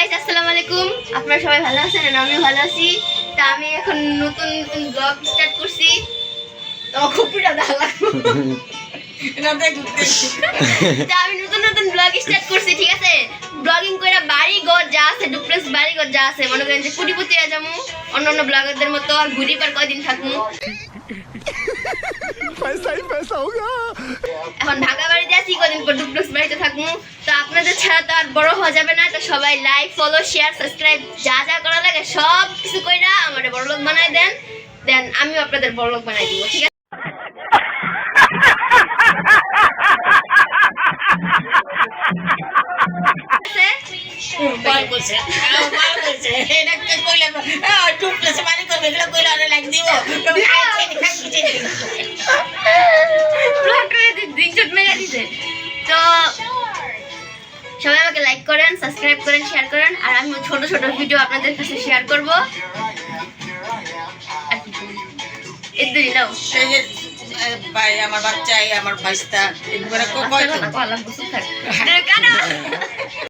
Guys আসসালামু আলাইকুম। আপনারা সবাই ভালো আছেন? আমিও ভালো আছি। তা আমি এখন নতুন নতুন ব্লগ স্টার্ট করছি। তো খুব পিড়া দালা তা আমি নতুন নতুন ব্লগ স্টার্ট করছি, ঠিক আছে? ব্লগিং কইরা বাড়ি ঘর যা আছে, ডুপ্লেক্স বাড়ি ঘর যা আছে, মনে করেন যে কোটিপতি হয়ে যাবো অন্য ব্লগারদের মতো, আর ঘুরি পার কয়দিন থাকবো। এখন ঢাকা বাড়িতে আছি, কদিন পর ডুপ্লেক্স বাড়িতে থাকবো। তো আপনাদের ছাড়া তো আর বড় হওয়া যাবে না। তো সবাই লাইক, ফলো, শেয়ার, সাবস্ক্রাইব যা যা করা লাগে সব কিছু কইরা আমার বড়লোক বানাই দেন। দেন আমিও আপনাদের বড়লোক বানাই দিব, ঠিক আছে? তো সবাই আমাকে লাইক করেন, সাবস্ক্রাইব করেন, শেয়ার করেন। আর আমি ছোট ছোট ভিডিও আপনাদের কাছে শেয়ার করবো। এদুরি নাও ভাই আমার বাচ্চা আমার ভাইস্তা এগুলো